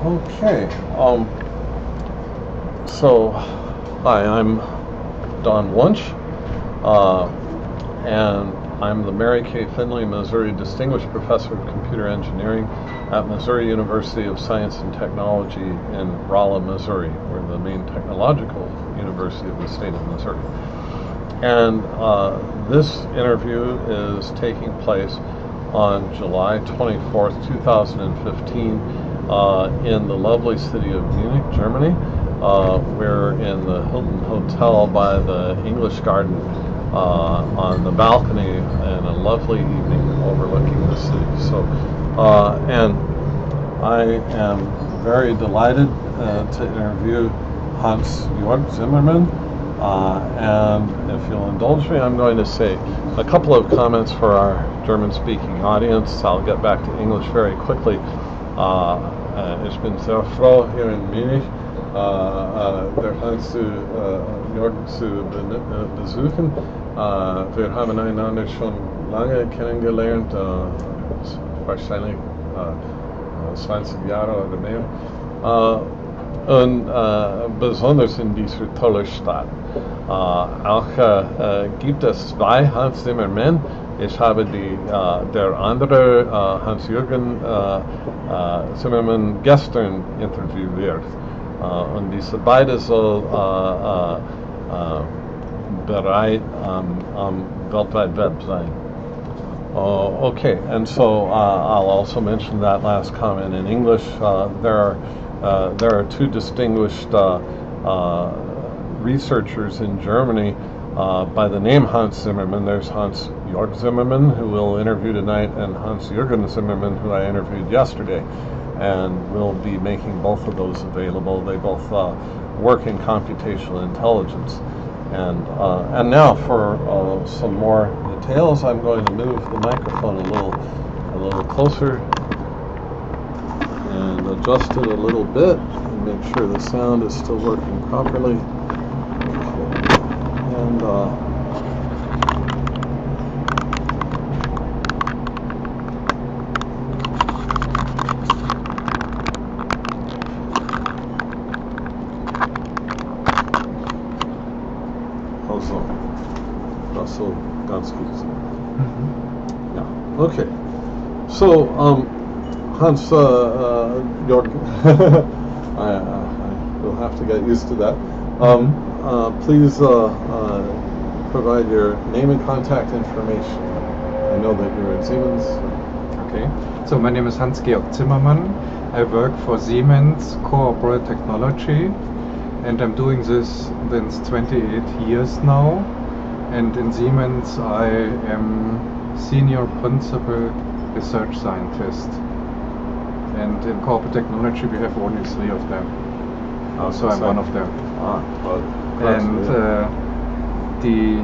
Okay. So, hi, I'm Don Wunsch, and I'm the Mary K. Finley, Missouri Distinguished Professor of Computer Engineering at Missouri University of Science and Technology in Rolla, Missouri. We're the main technological university of the state of Missouri. And this interview is taking place on July 24th, 2015, in the lovely city of Munich, Germany. We're in the Hilton Hotel by the English Garden on the balcony in a lovely evening overlooking the city. So, and I am very delighted to interview Georg Zimmermann. And if you'll indulge me, I'm going to say a couple of comments for our German-speaking audience. I'll get back to English very quickly. Ich bin sehr froh, hier in Munich der Hans Georg zu besuchen. Wir haben einander schon lange kennengelernt, wahrscheinlich 20 Jahre oder mehr. Und besonders in dieser tollen Stadt. Auch gibt es zwei Hans Zimmermann. Ich habe der andere Hans-Jürgen Zimmermann gestern interviewt. Und diese beiden soll bereit am Weltweit Web sein. Okay, and so I'll also mention that last comment in English. There are two distinguished researchers in Germany by the name Hans Zimmermann. There's Hans Georg Zimmermann, who we'll interview tonight, and Hans-Jürgen Zimmermann, who I interviewed yesterday. And we'll be making both of those available. They both work in computational intelligence. And now for some more details, I'm going to move the microphone a little closer and adjust it a little bit and make sure the sound is still working properly. And also, das soll ganz gut sein. Yeah. Okay. So, Hans Georg, I will have to get used to that. Please provide your name and contact information. I know that you're at Siemens. Okay. So my name is Hans-Georg Zimmermann. I work for Siemens Corporate Technology, and I'm doing this since 28 years now. And in Siemens I am senior principal research scientist. And in corporate technology we have only 3 of them. So I'm one of them. And the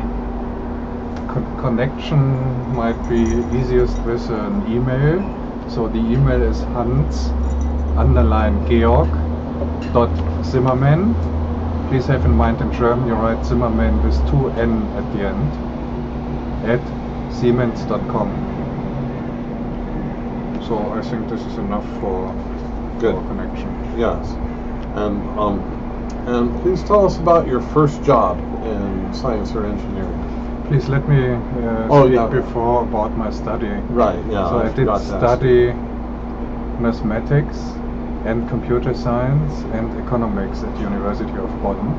connection might be easiest with an email. So the email is Hans_Georg.Zimmermann. Please have in mind in German you write Zimmermann with 2 N at the end, at siemens.com. So I think this is enough for connection. Yes. And please tell us about your first job in science or engineering. Please let me speak before about my study. Right, yeah. So I did study mathematics and computer science and economics at the University of Bonn.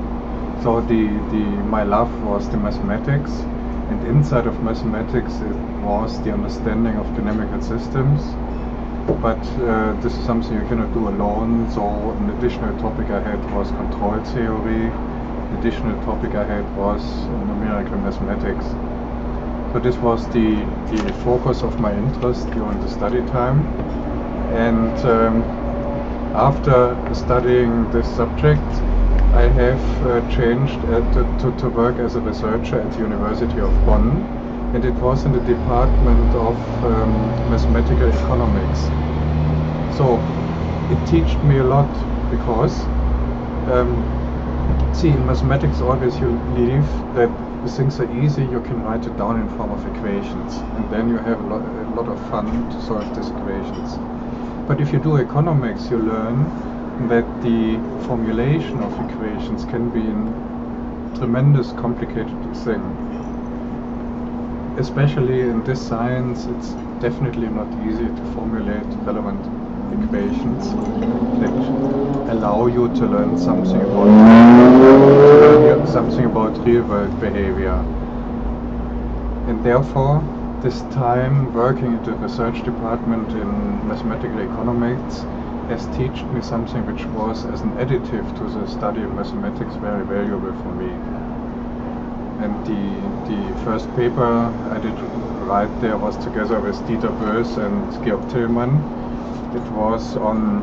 So my love was the mathematics, and inside of mathematics it was the understanding of dynamical systems. But this is something you cannot do alone, so an additional topic I had was control theory. The additional topic I had was numerical mathematics. So this was the focus of my interest during the study time. And after studying this subject, I have changed to work as a researcher at the University of Bonn. And it was in the department of mathematical economics. So it taught me a lot because, see, in mathematics always you believe that the things are easy, you can write it down in form of equations, and then you have a lot of fun to solve these equations. But if you do economics, you learn that the formulation of equations can be a tremendous complicated thing. Especially in this science, it's definitely not easy to formulate relevant equations that allow you to learn something about real-world behavior. And therefore, this time working in the research department in mathematical economics has taught me something which was, as an additive to the study of mathematics, very valuable for me. And the first paper I did write there was together with Dieter Bös and Georg Tillmann. It was on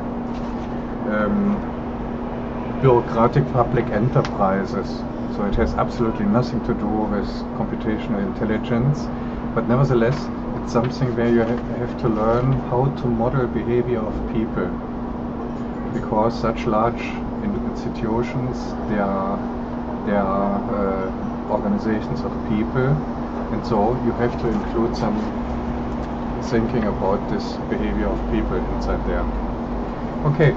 bureaucratic public enterprises. So it has absolutely nothing to do with computational intelligence. But nevertheless, it's something where you have to learn how to model behavior of people. Because such large institutions, they are organizations of people, and so you have to include some thinking about this behavior of people inside there. Okay,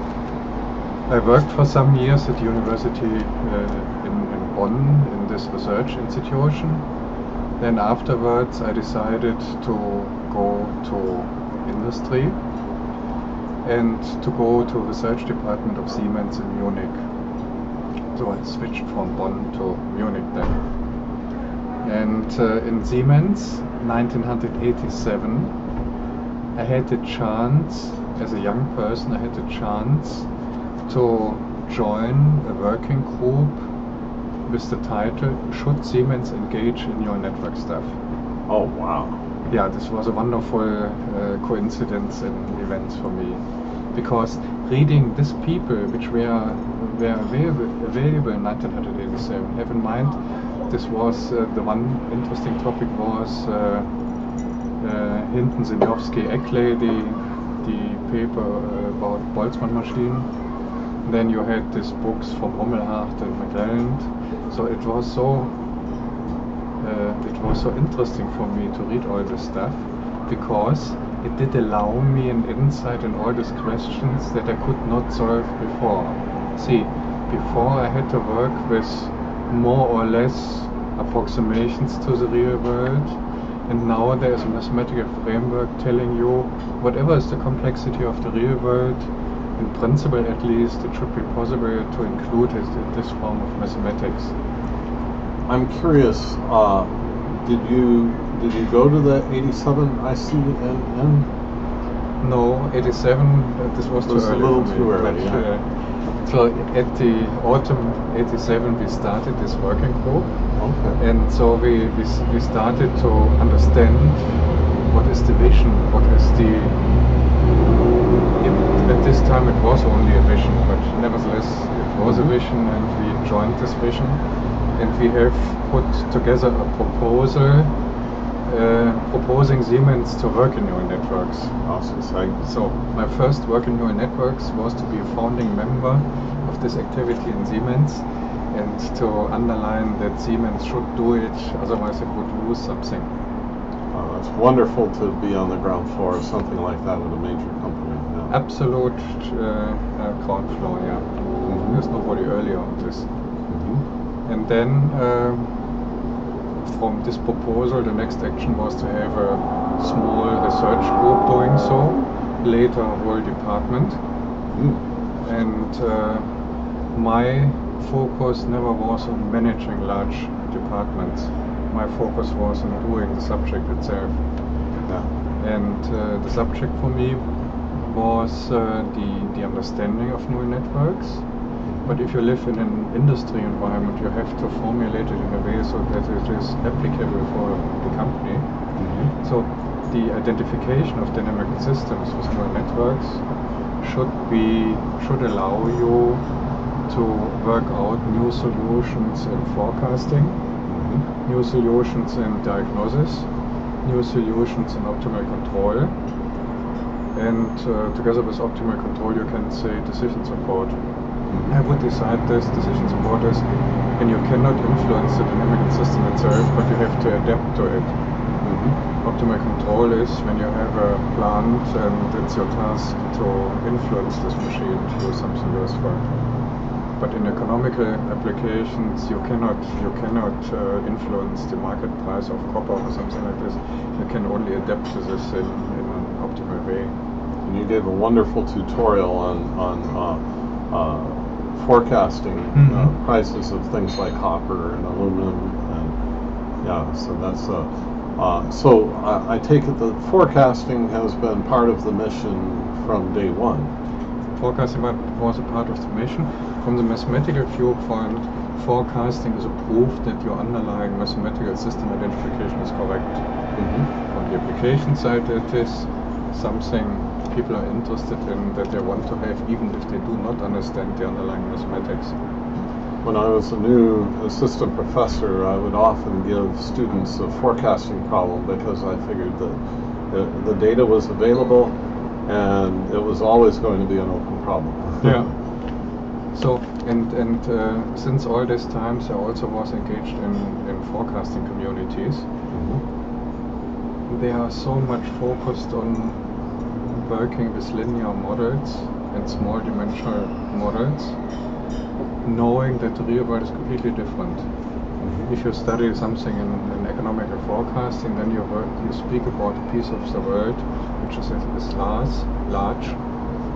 I worked for some years at university in Bonn in this research institution. Then afterwards I decided to go to industry and to go to research department of Siemens in Munich. So I switched from Bonn to Munich then. And in Siemens, 1987, I had the chance, as a young person, I had the chance to join a working group with the title, Should Siemens Engage in Neural Network Stuff? Oh, wow. Yeah, this was a wonderful coincidence and events for me. Because reading these people, which were available in 1987, have in mind, this was the one interesting topic was Hinton, Zinowski, Eckley, the paper about Boltzmann machine. Then you had these books from Rommelhart and McGrelland. So it was so interesting for me to read all this stuff, because it did allow me an insight in all these questions that I could not solve before. See, before I had to work with more or less approximations to the real world, and now there is a mathematical framework telling you whatever is the complexity of the real world, in principle at least, it should be possible to include it in this form of mathematics. I'm curious, did you go to the 87 ICNN? No, 87, this was too early. A little too early, yeah. So at the autumn 87 we started this working group. Okay. And so we started to understand what is the vision, what is the... At this time it was only a vision, but nevertheless it was a vision, and we joined this vision. And we have put together a proposal proposing Siemens to work in neural networks. Awesome. So my first work in neural networks was to be a founding member of this activity in Siemens, and to underline that Siemens should do it, otherwise it would lose something. It's wonderful to be on the ground floor of something like that with a major company. Yeah. Absolute ground floor, yeah. Mm-hmm. There's nobody earlier on this. Mm-hmm. And then from this proposal, the next action was to have a small research group doing so, later a whole department. And my focus never was on managing large departments. My focus was on doing the subject itself. Yeah. And the subject for me was the understanding of neural networks. But if you live in an industry environment, you have to formulate it in a way so that it is applicable for the company. Mm-hmm. So the identification of dynamic systems with neural networks should allow you to work out new solutions in forecasting, mm-hmm. new solutions in diagnosis, new solutions in optimal control, and together with optimal control you can say decision support. Mm-hmm. I would decide this decision support is, and you cannot influence the dynamic system itself, but you have to adapt to it. Mm-hmm. Optimal control is when you have a plant and it's your task to influence this machine to do something useful. But in economical applications, you cannot influence the market price of copper or something like this. You can only adapt to this in an optimal way. And you gave a wonderful tutorial on forecasting prices of things like copper and aluminum, and yeah, so that's so I take it that forecasting has been part of the mission from day one. Forecasting was a part of the mission. From the mathematical viewpoint, forecasting is a proof that your underlying mathematical system identification is correct. From the application side, it is something people are interested in, that they want to have, even if they do not understand the underlying mathematics. When I was a new assistant professor, I would often give students a forecasting problem because I figured that the data was available and it was always going to be an open problem. Yeah. So, and since all these times I also was engaged in forecasting communities. They are so much focused on working with linear models and small dimensional models, knowing that the real world is completely different. If you study something in economical forecasting, then you speak about a piece of the world which is large,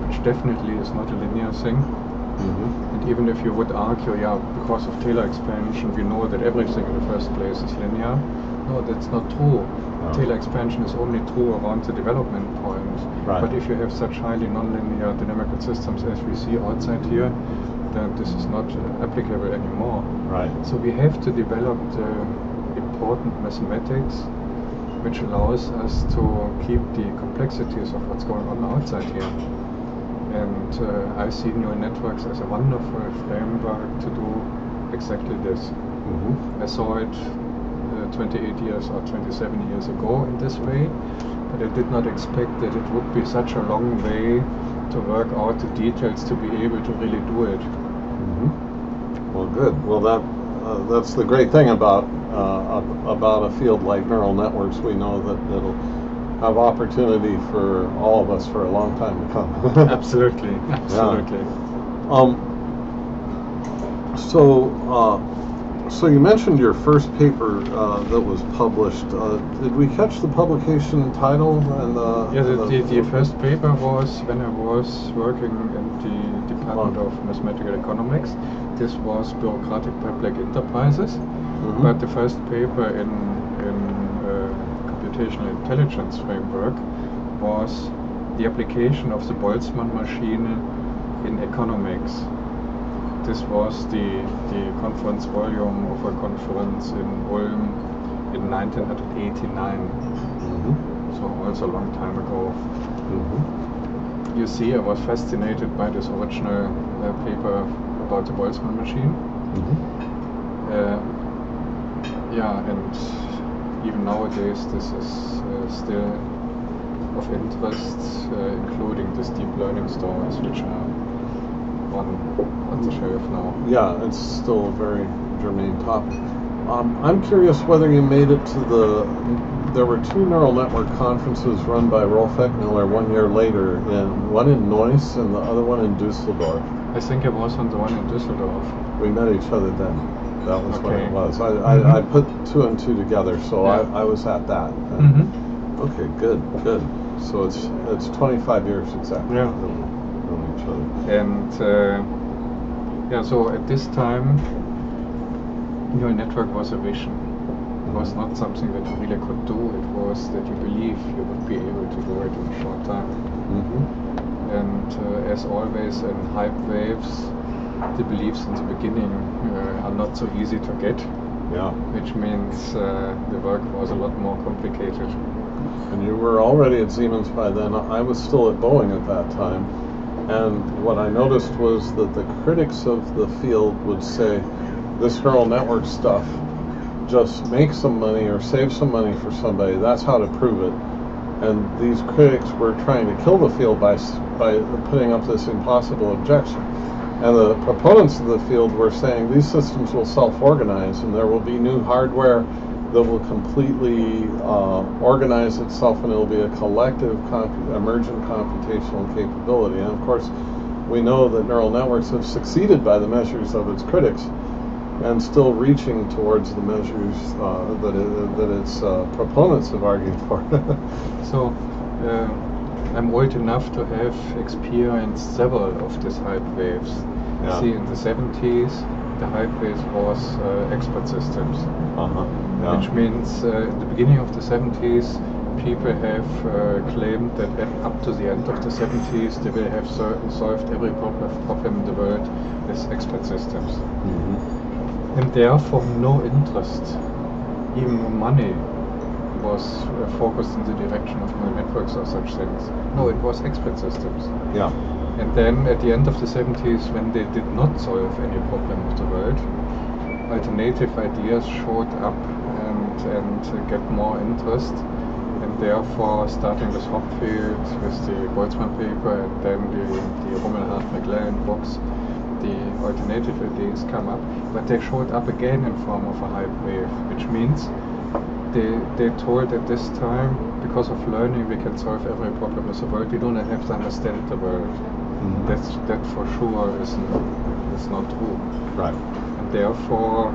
which definitely is not a linear thing. And even if you would argue, yeah, because of Taylor expansion, we know that everything in the first place is linear. No, that's not true. Taylor expansion is only true around the development point. Right. But if you have such highly nonlinear dynamical systems as we see outside here, then this is not applicable anymore. Right. So we have to develop the important mathematics which allows us to keep the complexities of what's going on outside here. And I see neural networks as a wonderful framework to do exactly this. I saw it 28 years or 27 years ago in this way, but I did not expect that it would be such a long way to work out the details to be able to really do it. Well, good. Well, that's the great thing about a field like neural networks. We know that it'll have opportunity for all of us for a long time to come. Absolutely. So you mentioned your first paper that was published. Did we catch the publication title? And the first paper was when I was working in the Department of Mathematical Economics. This was bureaucratic public enterprises, but the first paper in computational intelligence framework was the application of the Boltzmann machine in economics. This was the conference volume of a conference in Ulm in 1989. So also a long time ago. You see, I was fascinated by this original paper about the Boltzmann machine. And even nowadays this is still of interest, including these deep learning stories which are on the shelf now. Yeah, it's still a very germane topic. I'm curious whether you made it to there were two neural network conferences run by Rolf Eckmiller 1 year later, one in Neuss and the other one in Dusseldorf. I think I was on the one in Dusseldorf. We met each other then. That was when it was. I put two and two together, so I was at that. Okay, good. So it's 25 years exactly. Yeah. Each other. And so at this time, neural network was a vision. It was not something that you really could do. It was that you believe you would be able to do it in a short time. And as always in hype waves, the beliefs in the beginning are not so easy to get. Yeah. Which means the work was a lot more complicated. And you were already at Siemens by then. I was still at Boeing at that time. And what I noticed was that the critics of the field would say, this neural network stuff just makes some money or saves some money for somebody. That's how to prove it. And these critics were trying to kill the field by putting up this impossible objection. And the proponents of the field were saying these systems will self-organize and there will be new hardware that will completely organize itself, and it'll be a collective emergent computational capability. And of course, we know that neural networks have succeeded by the measures of its critics, and still reaching towards the measures that its proponents have argued for. So, I'm old enough to have experienced several of these hype waves. Yeah. See, in the 70s, the hype wave was expert systems. Yeah. Which means in the beginning of the 70s, people have claimed that up to the end of the 70s, they will have solved every problem in the world with expert systems. Mm-hmm. And therefore, no interest, even no money, was focused in the direction of neural networks or such things. No, it was expert systems. Yeah. And then at the end of the 70s, when they did not solve any problem of the world, alternative ideas showed up and get more interest. And therefore, starting with Hopfield, with the Boltzmann paper, and then the Rummel-Hart-McLaren books, the alternative ideas come up. But they showed up again in form of a hype wave, which means they told at this time, because of learning, we can solve every problem with the world. We don't have to understand the world. Mm-hmm. That for sure is not true. Right. And therefore,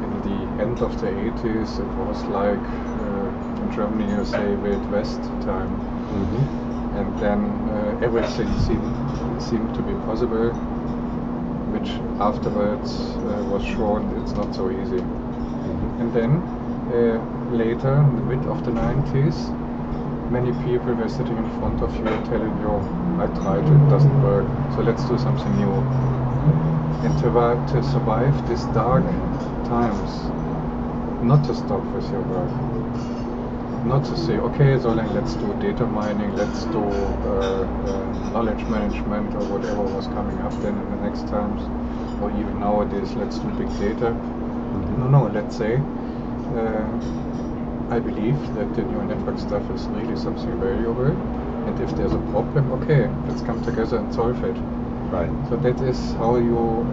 in the end of the 80s, it was like in Germany, you say Wild West time. Mm-hmm. And then everything seemed to be possible, which afterwards was shown it's not so easy. Mm-hmm. And then later, in the mid of the 90s, many people were sitting in front of you telling you, I tried, it doesn't work, so let's do something new. And to survive these dark times, not to stop with your work, not to say, okay, so let's do data mining, let's do knowledge management or whatever was coming up then in the next times, or even nowadays, let's do big data. No, let's say, I believe that the neural network stuff is really something valuable, and if there's a problem, okay, let's come together and solve it. Right. So that is how you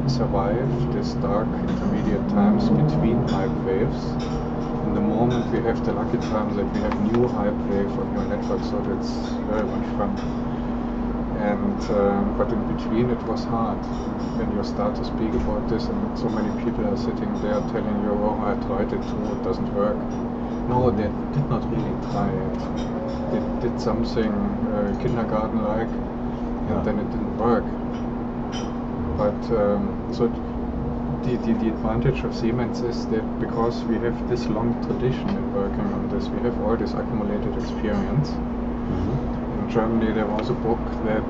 survive these dark intermediate times between hype waves. In the moment we have the lucky time that we have new hype wave on neural networks, so that's very much fun. And but in between it was hard when you start to speak about this, and so many people are sitting there telling you, oh, I tried it too, it doesn't work. No, they did not really try it. They did something kindergarten-like, and then it didn't work. But so the advantage of Siemens is that because we have this long tradition in working on this, we have all this accumulated experience. Mm-hmm. In Germany there was a book that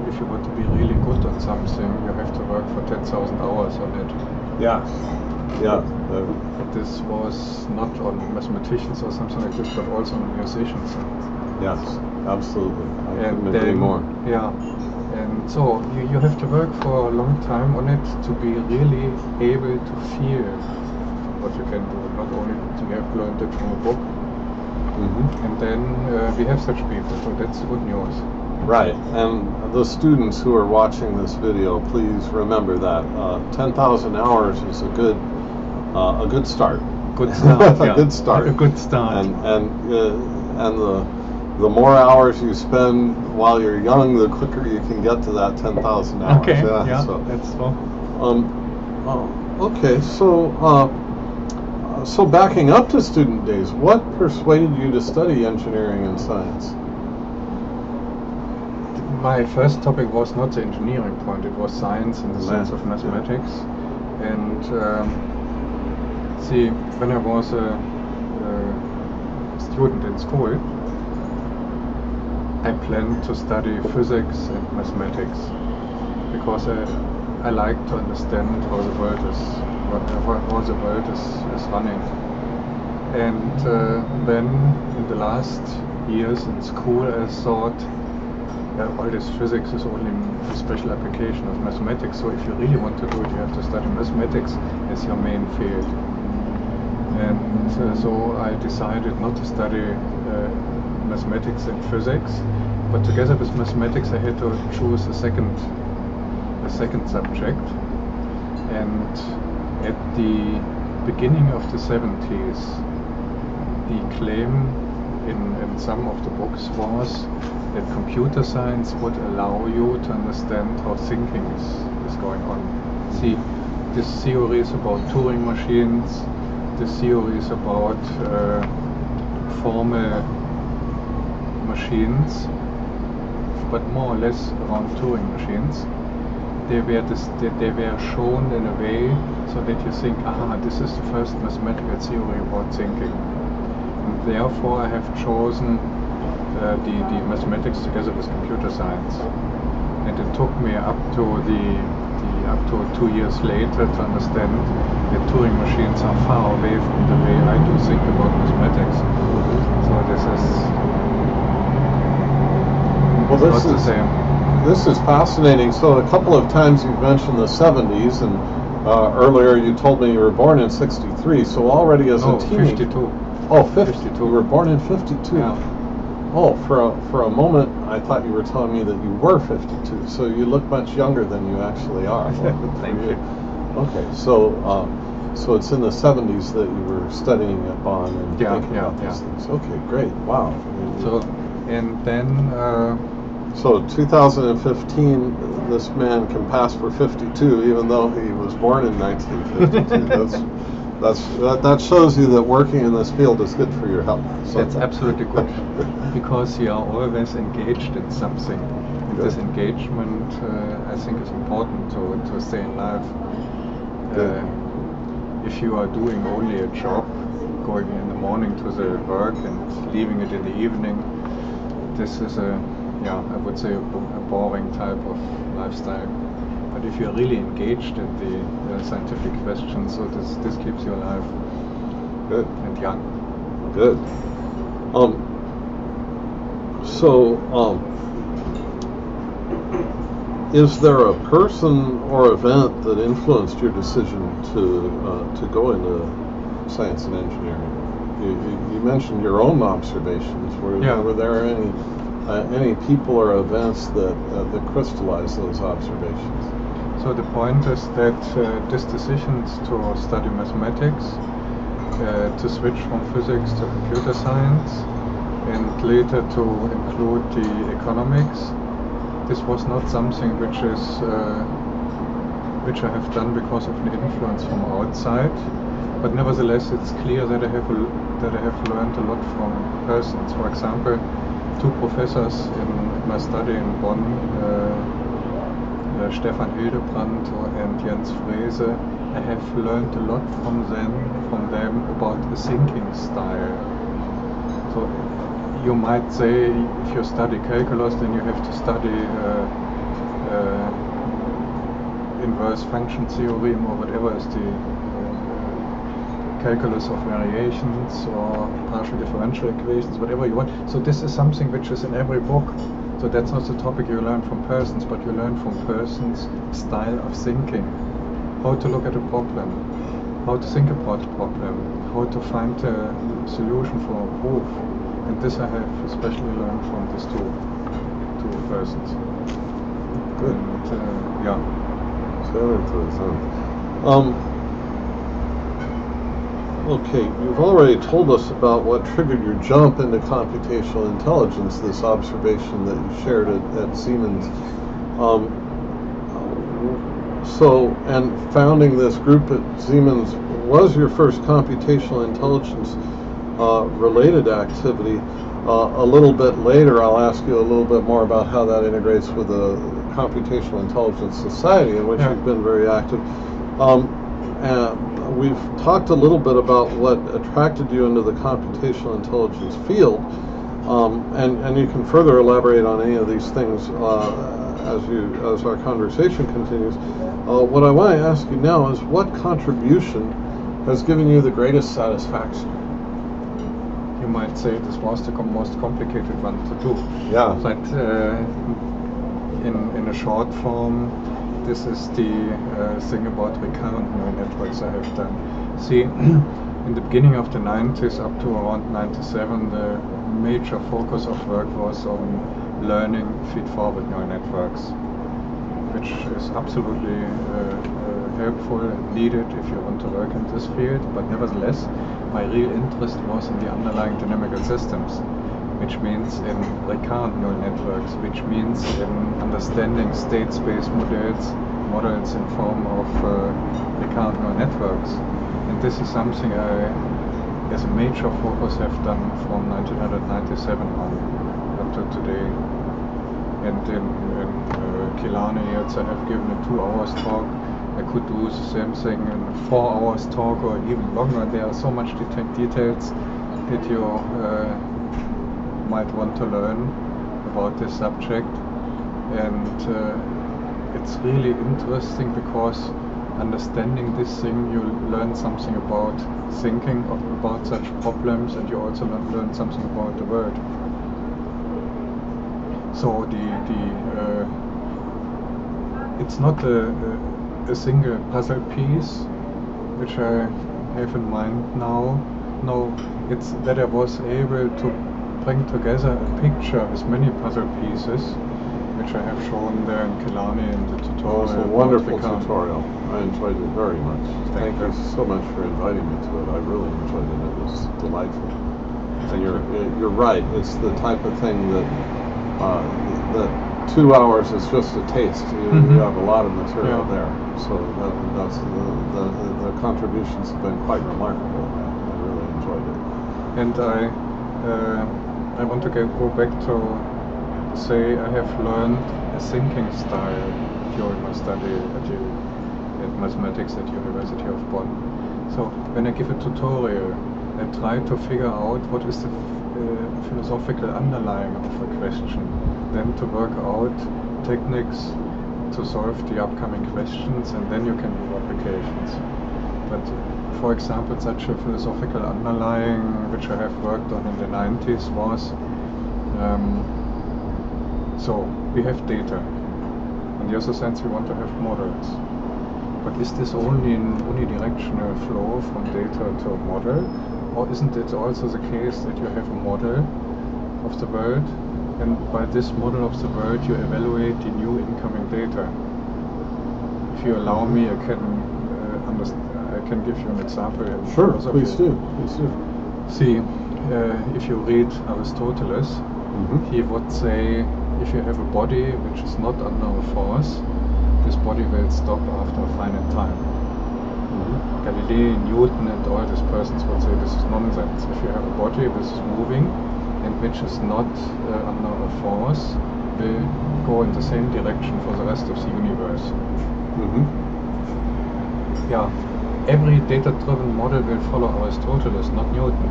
if you want to be really good at something, you have to work for 10,000 hours on it. Yeah. Yeah. But this was not on mathematicians or something like this, but also on musicians. Yes, absolutely. I couldn't And agree then, more. yeah, and so you have to work for a long time on it to be really able to feel what you can do, not only to have learned it from a book. Mm-hmm. And then we have such people, so that's the good news. Right, and the students who are watching this video, please remember that 10,000 hours is a good start. Good start. A good start. A good start. And the more hours you spend while you're young, the quicker you can get to that 10,000 hours. Okay. Yeah, so. That's so. Okay, so backing up to student days, what persuaded you to study engineering and science? My first topic was not the engineering point, it was science in the sense of mathematics. And see, when I was a student in school, I planned to study physics and mathematics because I like to understand how the world is, how the world is running. And then in the last years in school, I thought all this physics is only a special application of mathematics. So if you really want to do it, you have to study mathematics as your main field. And so I decided not to study mathematics and physics, but together with mathematics I had to choose a second subject. And At the beginning of the 70s, the claim in some of the books was that computer science would allow you to understand how thinking is going on. See, this theory is about Turing machines, this theory is about formal machines, but more or less around Turing machines. They were shown in a way so that you think, aha, this is the first mathematical theory about thinking. And therefore I have chosen the mathematics together with computer science. And it took me up to 2 years later to understand that Turing machines are far away from the way I do think about mathematics. So this is not the same. This is fascinating. So a couple of times you've mentioned the 70s, and earlier you told me you were born in 63, so already as a teenager. 52. Oh, 52. You were born in 52. Yeah. Oh, for a moment I thought you were telling me that you were 52, so you look much younger than you actually are. Thank you. Okay, so it's in the 70s that you were studying at Bonn and thinking about these things. Okay, great. Wow. So, and then... So 2015, this man can pass for 52, even though he was born in 1952. That shows you that working in this field is good for your health. So that's absolutely good, because you are always engaged in something. And this engagement, I think, is important to stay in life. If you are doing only a job, going in the morning to the work and leaving it in the evening, this is I would say a boring type of lifestyle. But if you're really engaged in the scientific questions, so this keeps you alive. Good. And young. Good. Is there a person or event that influenced your decision to go into science and engineering? You mentioned your own observations. Were there any people or events that crystallized those observations? So the point is that this decision to study mathematics, to switch from physics to computer science, and later to include the economics, this was not something which I have done because of an influence from outside, but nevertheless it's clear that I have learned a lot from persons. For example, 2 professors in my study in Bonn, Stefan Hildebrand and Jens Frese, I have learned a lot from them about the thinking style. So you might say, if you study calculus, then you have to study inverse function theorem or whatever is the calculus of variations or partial differential equations, whatever you want. So this is something which is in every book. So that's not the topic you learn from persons, but you learn from persons' style of thinking. How to look at a problem, how to think about a problem, how to find a solution for a proof. And this I have especially learned from these two persons. Good. And, So interesting. Okay, you've already told us about what triggered your jump into computational intelligence, this observation that you shared at Siemens. And founding this group at Siemens was your first computational intelligence related activity. A little bit later, I'll ask you a little bit more about how that integrates with the Computational Intelligence Society, in which you've been very active. And we've talked a little bit about what attracted you into the computational intelligence field, and you can further elaborate on any of these things as our conversation continues. What I want to ask you now is, what contribution has given you the greatest satisfaction? You might say this was the most complicated one to do. Yeah. But in a short form, this is the thing about recurrent neural networks I have done. See, in the beginning of the 90s up to around 97, the major focus of work was on learning feed-forward neural networks. which is absolutely helpful and needed if you want to work in this field, but nevertheless my real interest was in the underlying dynamical systems, which means in recurrent neural networks, which means in understanding state space models in form of recurrent neural networks. And this is something I, as a major focus, have done from 1997 on up to today. And in Killarney, I have given a 2 hours talk. I could do the same thing in a 4 hours talk or even longer. There are so much details that you might want to learn about this subject. And it's really interesting because understanding this thing, you learn something about thinking about such problems, and you also learn something about the world. So it's not a single puzzle piece which I have in mind now. No, it's that I was able to bring together a picture with many puzzle pieces, which I have shown there in Killarney in the tutorial. It was a wonderful tutorial. I enjoyed it very much. Thank you so much for inviting me to it. I really enjoyed it. It was delightful. And you're right. It's the type of thing that 2 hours is just a taste. You have a lot of material there. So that's the contributions have been quite remarkable. I really enjoyed it. And I want to go back to say I have learned a thinking style during my study at mathematics at University of Bonn. So when I give a tutorial, I try to figure out what is the philosophical underlying of a question, then to work out techniques to solve the upcoming questions, and then you can do applications. But for example, such a philosophical underlying which I have worked on in the 90s was so we have data. On the other sense, we want to have models. But is this only an unidirectional flow from data to a model? Or isn't it also the case that you have a model of the world, and by this model of the world you evaluate the new incoming data? If you allow me, I can give you an example. Sure, please do. See, if you read Aristoteles, he would say, if you have a body which is not under a force, this body will stop after a finite time. Galilei, Newton and all these persons would say this is nonsense. If you have a body which is moving and which is not under a force, will go in the same direction for the rest of the universe. Yeah, every data-driven model will follow Aristoteles, not Newton.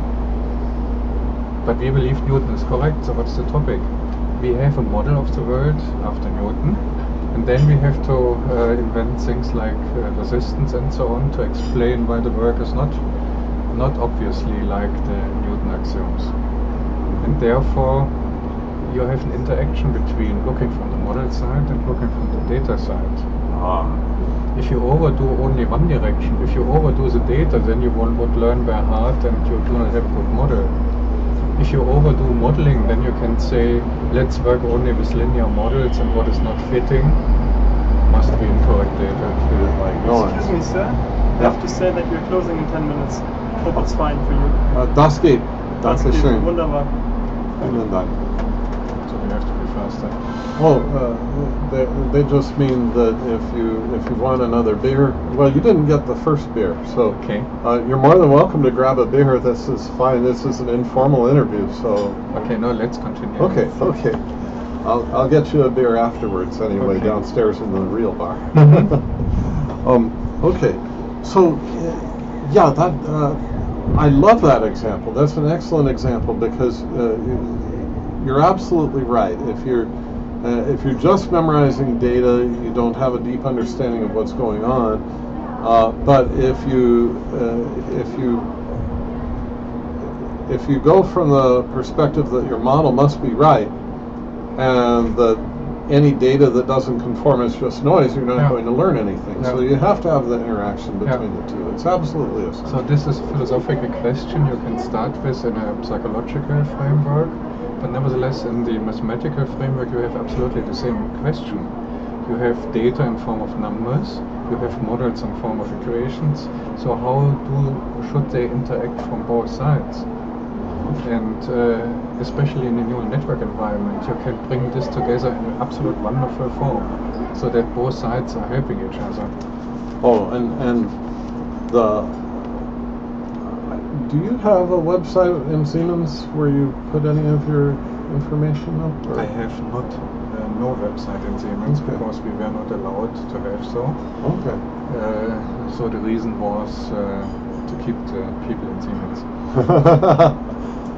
But we believe Newton is correct, so what's the topic? We have a model of the world after Newton, and then we have to invent things like resistance and so on to explain why the work is not obviously like the Newton axioms. And therefore you have an interaction between looking from the model side and looking from the data side. If you overdo only one direction, if you overdo the data, then you would learn by heart and you do not have a good model. If you overdo modeling, then you can say, let's work only with linear models, and what is not fitting must be incorrect data. Excuse me, sir. I have to say that you're closing in 10 minutes. Hope it's fine for you. Das geht. Danke schön. Wunderbar. Vielen Dank. So we have to be faster. Oh, they just mean that if you want another beer, well, you didn't get the first beer, so okay. You're more than welcome to grab a beer. This is fine. This is an informal interview, so. Okay, no, let's continue. Okay. I'll get you a beer afterwards anyway, downstairs in the real bar. Okay, so yeah, that I love that example. That's an excellent example because you're absolutely right. If you're just memorizing data, you don't have a deep understanding of what's going on. But if you go from the perspective that your model must be right, and that any data that doesn't conform is just noise, you're not going to learn anything. So you have to have the interaction between the two. It's absolutely essential. So this is a philosophical question you can start with in a psychological framework. But nevertheless, in the mathematical framework, you have absolutely the same question. you have data in form of numbers, you have models in form of equations. So how should they interact from both sides? And especially in a neural network environment, you can bring this together in an absolute wonderful form, so that both sides are helping each other. Oh, and do you have a website in Siemens where you put any of your information up? Or? I have no website in Siemens, because we were not allowed to have so. Okay. So the reason was to keep the people in Siemens.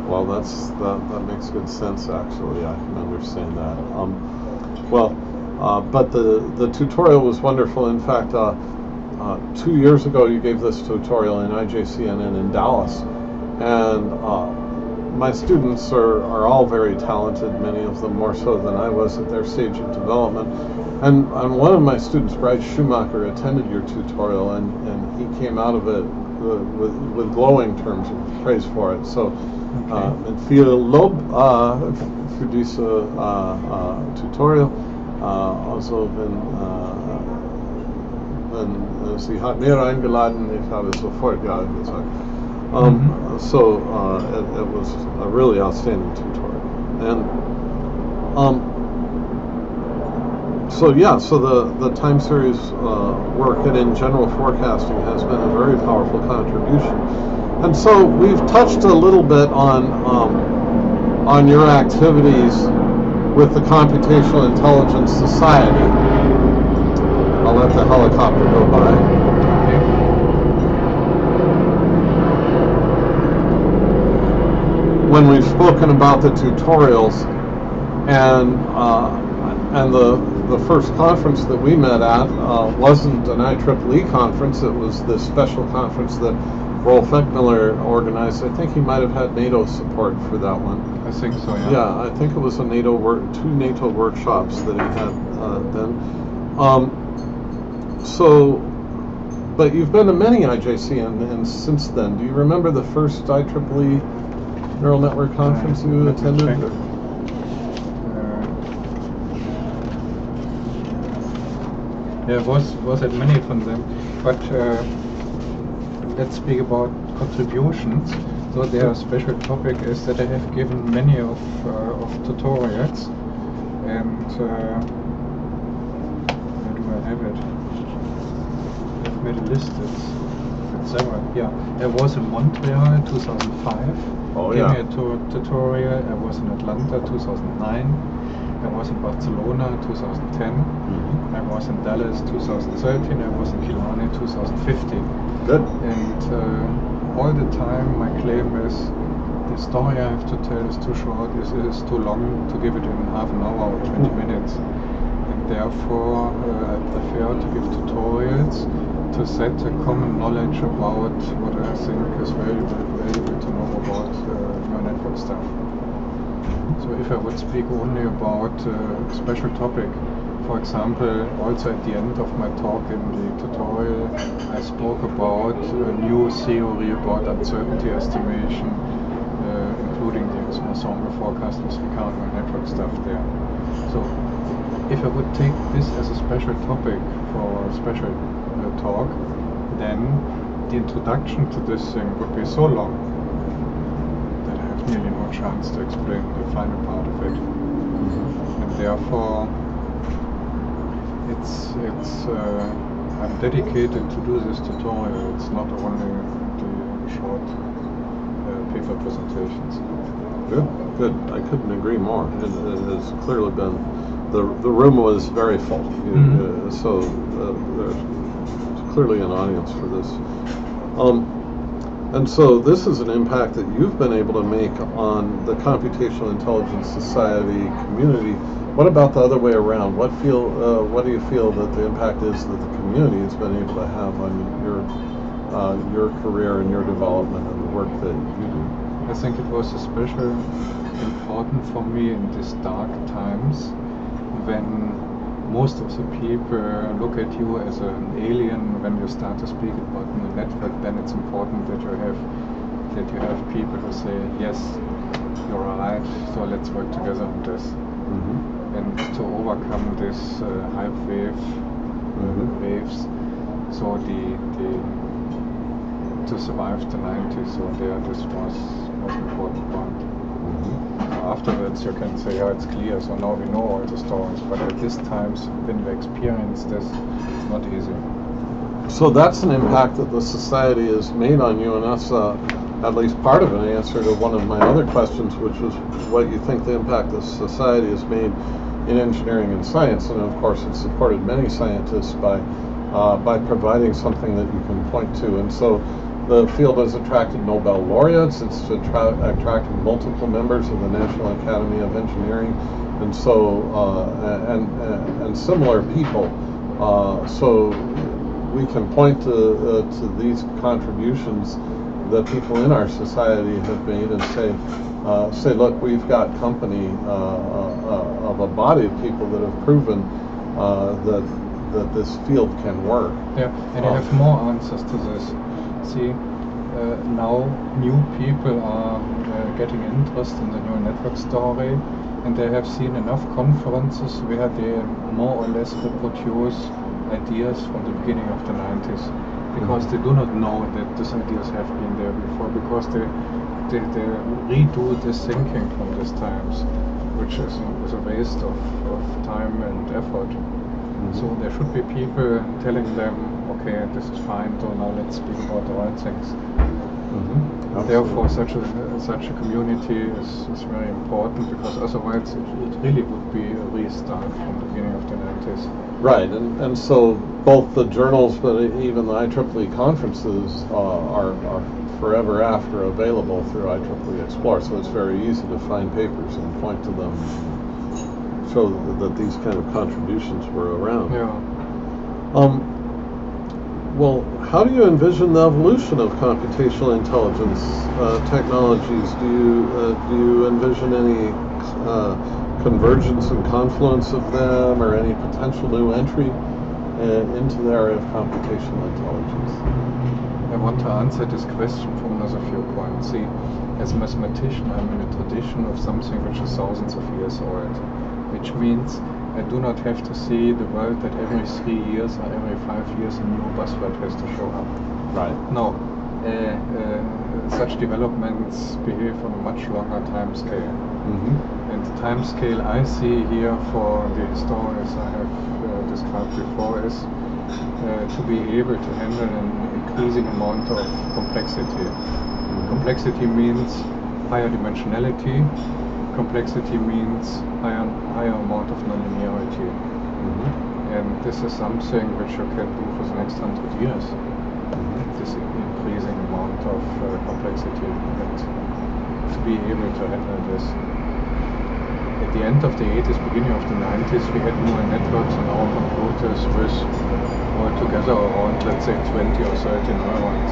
Well, that makes good sense. Actually, I can understand that. But the tutorial was wonderful. In fact, 2 years ago, you gave this tutorial in IJCNN in Dallas, and my students are all very talented. Many of them more so than I was at their stage of development. And one of my students, Bryce Schumacher, attended your tutorial, and he came out of it with glowing terms of praise for it. So, met viel Lob für diese Tutorial. Also, wenn sie hat mir eingeladen, ich habe sofort ja gesagt. So it was a really outstanding tutorial, and so the time series work and in general forecasting has been a very powerful contribution. And so we've touched a little bit on your activities with the Computational Intelligence Society. I'll let the helicopter go by. When we've spoken about the tutorials and the first conference that we met at wasn't an IEEE conference, it was this special conference that Rolf Eckmiller organized. I think he might have had NATO support for that one. I think so, yeah. Yeah, I think it was a two NATO workshops that he had then. But you've been to many IJCNNs since then. Do you remember the first IEEE neural network conference you attended? There was at many from them, but let's speak about contributions. So their special topic is that I have given many of tutorials, and where do I have it? I've made a list. It's several. Yeah, I was in Montreal 2005. Oh, gave yeah. me a tutorial. I was in Atlanta 2009. I was in Barcelona 2010. I was in Dallas 2013. I was in Killarney 2015. Good. And all the time my claim is the story I have to tell is too short, is too long to give it in half an hour or 20 minutes. And therefore I prefer to give tutorials to set a common knowledge about what I think is valuable to know about neural network stuff. So if I would speak only about a special topic, for example, also at the end of my talk in the tutorial, I spoke about a new theory about uncertainty estimation, including the ensemble forecast with recurrent neural network stuff there. So if I would take this as a special topic for a special talk, then the introduction to this thing would be so long that I have nearly no chance to explain the final part of it. And therefore I'm dedicated to do this tutorial. It's not only the short paper presentations. Good. I couldn't agree more. It has clearly been, the room was very full, so there's clearly an audience for this. And so this is an impact that you've been able to make on the Computational Intelligence Society community. What about the other way around? What do you feel that the impact is that the community has been able to have on your career and your development and the work that you do? I think it was especially important for me in these dark times when most of the people look at you as an alien. When you start to speak about the network, then it's important that you have people who say, yes, you're right, so let's work together on this. And to overcome this hype waves. So to survive the 90s. So there, this was an important point. Afterwards, you can say, it's clear. So now we know all the stories. But at these times, when you experience this, it's not easy. So that's an impact that the society has made on you, and that's at least part of an answer to one of my other questions, which was what you think the impact that society has made in engineering and science. And of course, it's supported many scientists by providing something that you can point to. And so the field has attracted Nobel laureates. It's attracted multiple members of the National Academy of Engineering, and so and similar people. So we can point to these contributions that people in our society have made and say, look, we've got company of a body of people that have proven that this field can work. Yeah, and I have more answers to this. See, now new people are getting interest in the neural network story, and they have seen enough conferences where they more or less reproduce ideas from the beginning of the 90s, because they do not know that these ideas have been there before, because they redo this thinking from these times, which is a waste of time and effort. So there should be people telling them, okay, this is fine, so now let's speak about the right things. Therefore, such a community is very important, because otherwise it really would be a restart from the beginning of the 90s. Right, and so both the journals, but even the IEEE conferences are forever after available through IEEE Explore, so it's very easy to find papers and point to them, show that these kind of contributions were around. Yeah. Well, how do you envision the evolution of computational intelligence technologies? Do you envision any convergence and confluence of them, or any potential new entry into the area of computational intelligence? I want to answer this question from another viewpoint. See, as a mathematician, I'm in a tradition of something which is thousands of years old, which means I do not have to see the world that every 3 years or every 5 years a new buzzword has to show up. Right. No, such developments behave on a much longer time scale. And the time scale I see here for the stories I have described before is to be able to handle an increasing amount of complexity. Complexity means higher dimensionality. Complexity means higher amount of nonlinearity. And this is something which you can do for the next 100 years. This increasing amount of complexity, and to be able to handle this. At the end of the 80s, beginning of the 90s, we had neural networks on our computers with altogether around, let's say, 20 or 30 neurons.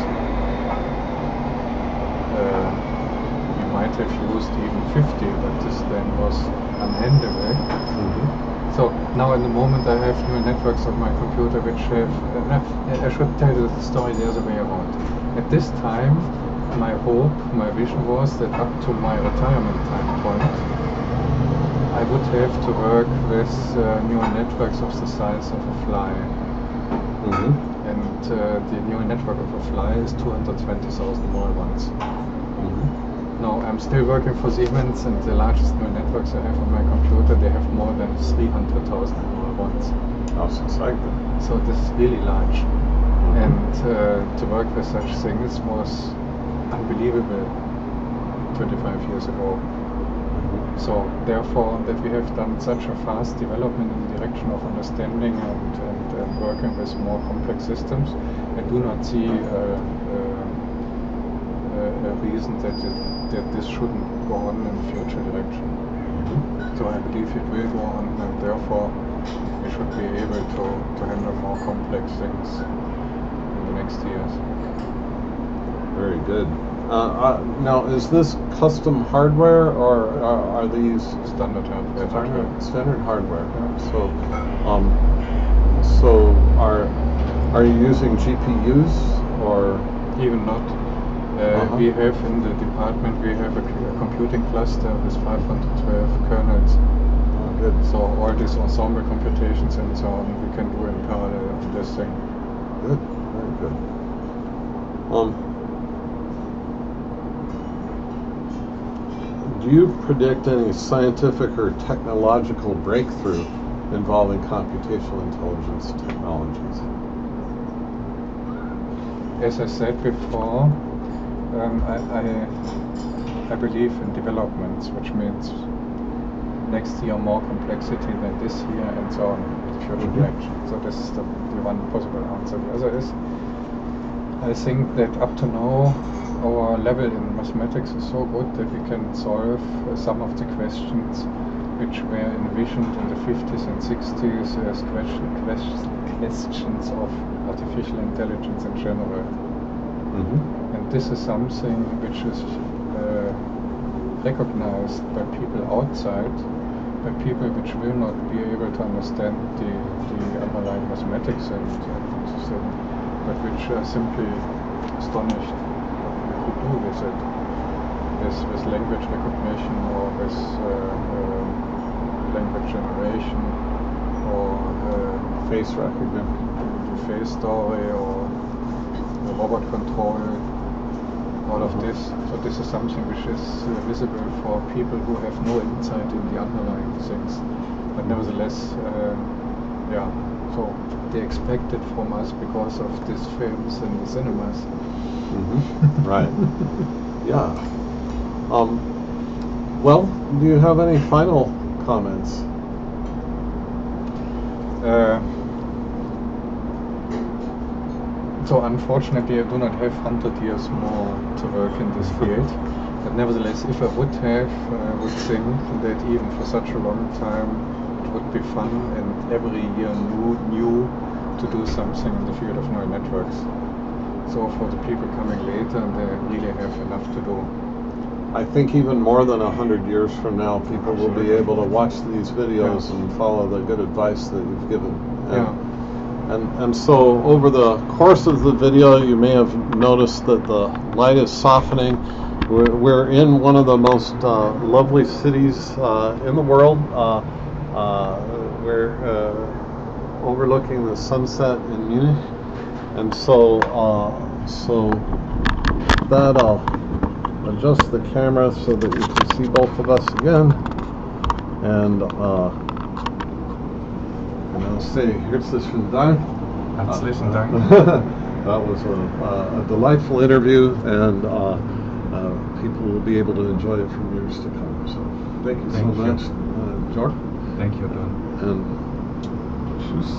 We might have used even 50, but this then was unhandleable. So now in the moment I have neural networks on my computer which have, I should tell you the story the other way around. At this time, my hope, my vision was that up to my retirement time point, I would have to work with neural networks of the size of a fly. And the neural network of a fly is 220,000 neurons. Now I'm still working for Siemens, and the largest neural networks I have on my computer, they have more than 300,000 neurons. That's exciting. So this is really large. And to work with such things was unbelievable 25 years ago. So therefore, that we have done such a fast development in the direction of understanding and working with more complex systems, I do not see a reason that this shouldn't go on in the future direction. So I believe it will go on, and therefore we should be able to handle more complex things in the next years. Very good. Now, is this custom hardware, or are these Standard hardware? Standard hardware. So are you using GPUs, or even not? We have in the department, we have a computing cluster with 512 kernels. good. So all these ensemble computations and so on we can do in parallel of this thing. Good, very good. Do you predict any scientific or technological breakthrough involving computational intelligence technologies? As I said before, I believe in developments, which means next year more complexity than this year and so on, future direction. So this is the one possible answer. The other is, I think that up to now our level in mathematics is so good that we can solve some of the questions which were envisioned in the 50s and 60s as questions of artificial intelligence in general. And this is something which is recognized by people outside, by people which will not be able to understand the underlying mathematics and so, but which are simply astonished what we could do with it, with language recognition or with language generation or Face recognition, the face story or the robot control. All of this. So this is something which is visible for people who have no insight in the underlying things. But nevertheless, so they expect it from us because of these films in the cinemas. Right. Yeah. Well, do you have any final comments? So unfortunately I do not have 100 years more to work in this field, but nevertheless if I would have, I would think that even for such a long time it would be fun and every year new to do something in the field of neural networks. So for the people coming later, they really have enough to do. I think even more than 100 years from now, people will be able to watch these videos and follow the good advice that you've given. And so over the course of the video, you may have noticed that the light is softening. We're in one of the most lovely cities in the world. We're overlooking the sunset in Munich. And so that I'll adjust the camera so that you can see both of us again. And I'll say, herzlichen Dank. Herzlichen Dank. That was a delightful interview, and people will be able to enjoy it for years to come. So thank you so much, Georg. Thank you, Don. And tschüss.